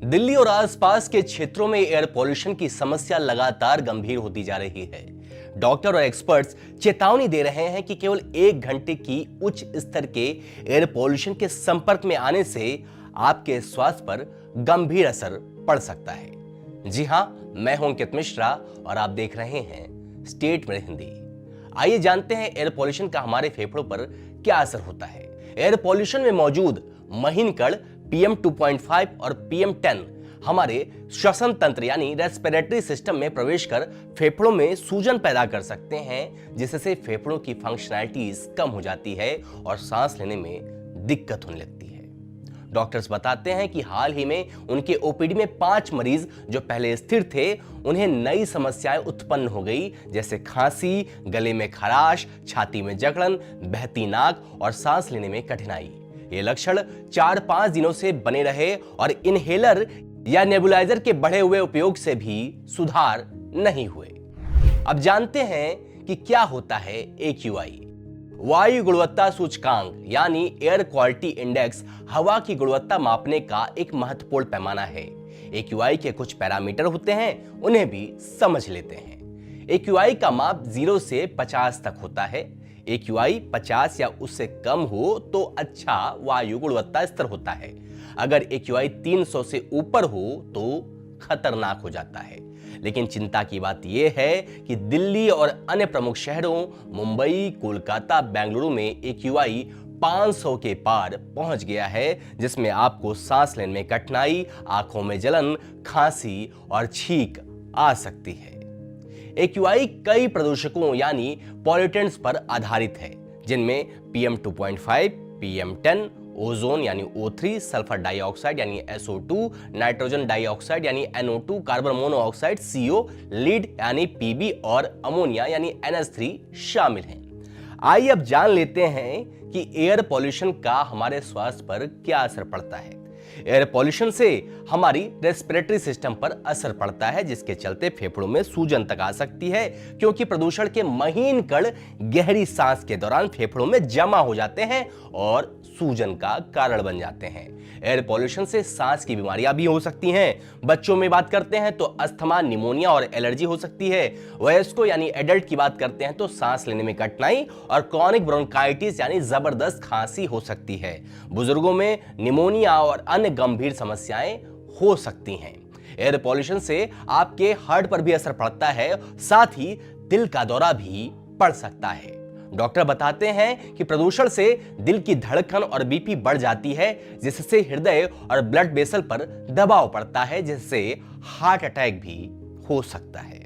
दिल्ली और आसपास के क्षेत्रों में एयर पॉल्यूशन की समस्या लगातार गंभीर होती जा रही है। डॉक्टर और एक्सपर्ट्स चेतावनी दे रहे हैं कि केवल 1 घंटे की उच्च स्तर के एयर पॉल्यूशन के संपर्क में आने से आपके स्वास्थ्य पर गंभीर असर पड़ सकता है। जी हां, मैं हूं अंकित मिश्रा और आप देख रहे हैं स्टेट में हिंदी। आइए जानते हैं एयर पॉल्यूशन का हमारे फेफड़ों पर क्या असर होता है। एयर पॉल्यूशन में मौजूद महीन कण PM 2.5 और PM 10 हमारे श्वसन तंत्र यानी रेस्पिरेटरी सिस्टम में प्रवेश कर फेफड़ों में सूजन पैदा कर सकते हैं, जिससे फेफड़ों की फंक्शनैलिटीज कम हो जाती है और सांस लेने में दिक्कत होने लगती है। डॉक्टर्स बताते हैं कि हाल ही में उनके ओपीडी में 5 मरीज जो पहले स्थिर थे, उन्हें नई समस्याएं उत्पन्न हो गई, जैसे खांसी, गले में खराश, छाती में जकड़न, बहती नाक और सांस लेने में कठिनाई। ये लक्षण 4-5 दिनों से बने रहे और इनहेलर या नेबुलाइजर के बढ़े हुए उपयोग से भी सुधार नहीं हुए। अब जानते हैं कि क्या होता है AQI। वायु गुणवत्ता सूचकांक यानी एयर क्वालिटी इंडेक्स हवा की गुणवत्ता मापने का एक महत्वपूर्ण पैमाना है। AQI के कुछ पैरामीटर होते हैं, उन्हें भी समझ लेते हैं। AQI का माप 0 से 50 तक होता है। AQI 50 या उससे कम हो तो अच्छा वायु गुणवत्ता स्तर होता है। अगर AQI 300 से ऊपर हो तो खतरनाक हो जाता है। लेकिन चिंता की बात यह है कि दिल्ली और अन्य प्रमुख शहरों मुंबई, कोलकाता, बेंगलुरु में AQI 500 के पार पहुंच गया है, जिसमें आपको सांस लेने में कठिनाई, आंखों में जलन, खांसी और छींक आ सकती है। AQI कई प्रदूषकों यानी पॉल्यूटेंट्स पर आधारित है, जिनमें PM 2.5, PM 10, ओजोन यानी O3, सल्फर डाइऑक्साइड यानी SO2, नाइट्रोजन डाइऑक्साइड यानी NO2, carbon monoxide CO, lead यानी PB और अमोनिया यानी NH3 शामिल हैं। आइए अब जान लेते हैं कि एयर पॉल्यूशन का हमारे स्वास्थ्य पर क्या असर पड़ता है। एयर पॉल्यूशन से हमारी रेस्पिरेटरी सिस्टम पर असर पड़ता है, जिसके चलते फेफड़ों में सूजन तक आ सकती है, क्योंकि प्रदूषण के महीन कण गहरी सांस के दौरान फेफड़ों में जमा हो जाते हैं और सूजन का कारण बन जाते हैं। एयर पॉल्यूशन से सांस की बीमारियां भी हो सकती हैं। बच्चों में बात करते हैं तो अस्थमा, निमोनिया और एलर्जी हो सकती है। वयस्कों यानी एडल्ट की बात करते हैं तो सांस लेने में कठिनाई और क्रॉनिक ब्रोंकाइटिस यानी जबरदस्त खांसी हो सकती है। बुजुर्गों में निमोनिया और अन्य गंभीर समस्याएं हो सकती हैं। एयर पॉल्यूशन से आपके हार्ट पर भी असर पड़ता है, साथ ही दिल का दौरा भी पड़ सकता है। डॉक्टर बताते हैं कि प्रदूषण से दिल की धड़कन और BP बढ़ जाती है, जिससे हृदय और ब्लड वेसल पर दबाव पड़ता है, जिससे हार्ट अटैक भी हो सकता है।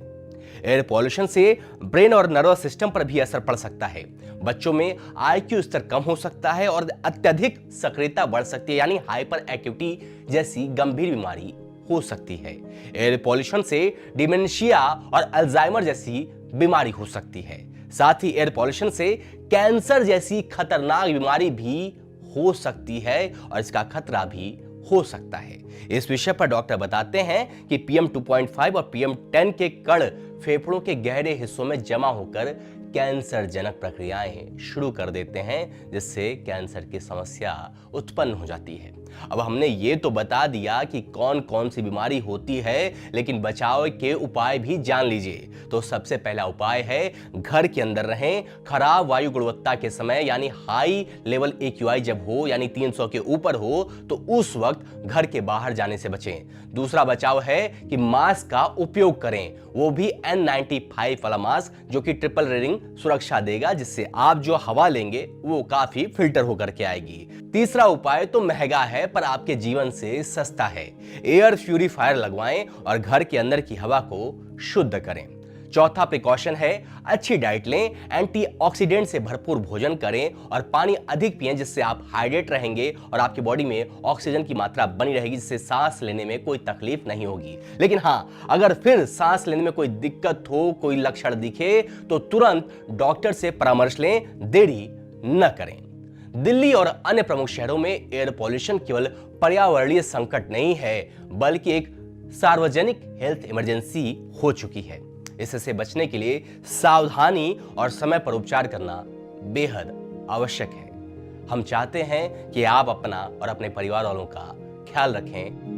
एयर पॉल्यूशन से ब्रेन और नर्वस सिस्टम पर भी असर पड़ सकता है। बच्चों में IQ स्तर कम हो सकता है और अत्यधिक सक्रियता बढ़ सकती है, यानी हाइपर एक्टिविटी जैसी गंभीर बीमारी हो सकती है। एयर पॉल्यूशन से डिमेंशिया और अल्जाइमर जैसी बीमारी हो सकती है। साथ ही एयर पॉल्यूशन से कैंसर जैसी खतरनाक बीमारी भी हो सकती है और इसका खतरा भी हो सकता है। इस विषय पर डॉक्टर बताते हैं कि PM 2.5 और PM 10 के कण फेफड़ों के गहरे हिस्सों में जमा होकर कैंसर जनक प्रक्रियाएं शुरू कर देते हैं, जिससे कैंसर की समस्या उत्पन्न हो जाती है। अब हमने ये तो बता दिया कि कौन कौन सी बीमारी होती है, लेकिन बचाव के उपाय भी जान लीजिए। तो सबसे पहला उपाय है घर के अंदर रहें। खराब वायु गुणवत्ता के समय यानी हाई लेवल AQI जब हो यानी 300 के ऊपर हो तो उस वक्त घर के बाहर जाने से बचें। दूसरा बचाव है कि मास्क का उपयोग करें, वो भी N95 वाला मास्क, जो कि ट्रिपल लेयरिंग सुरक्षा देगा, जिससे आप जो हवा लेंगे वो काफी फिल्टर होकर के आएगी। तीसरा उपाय तो महंगा है पर आपके जीवन से सस्ता है। एयर प्यूरीफायर लगवाएं और घर के अंदर की हवा को शुद्ध करें। चौथा प्रिकॉशन है अच्छी डाइट लें, एंटीऑक्सीडेंट से भरपूर भोजन करें और पानी अधिक पिएं, जिससे आप हाइड्रेट रहेंगे और आपकी बॉडी में ऑक्सीजन की मात्रा बनी रहेगी, जिससे सांस लेने में कोई तकलीफ नहीं होगी। लेकिन हाँ, अगर फिर सांस लेने में कोई दिक्कत हो, कोई लक्षण दिखे तो तुरंत डॉक्टर से परामर्श लें, देरी न करें। दिल्ली और अन्य प्रमुख शहरों में एयर पॉल्यूशन केवल पर्यावरणीय संकट नहीं है, बल्कि एक सार्वजनिक हेल्थ इमरजेंसी हो चुकी है। इससे बचने के लिए सावधानी और समय पर उपचार करना बेहद आवश्यक है। हम चाहते हैं कि आप अपना और अपने परिवार वालों का ख्याल रखें।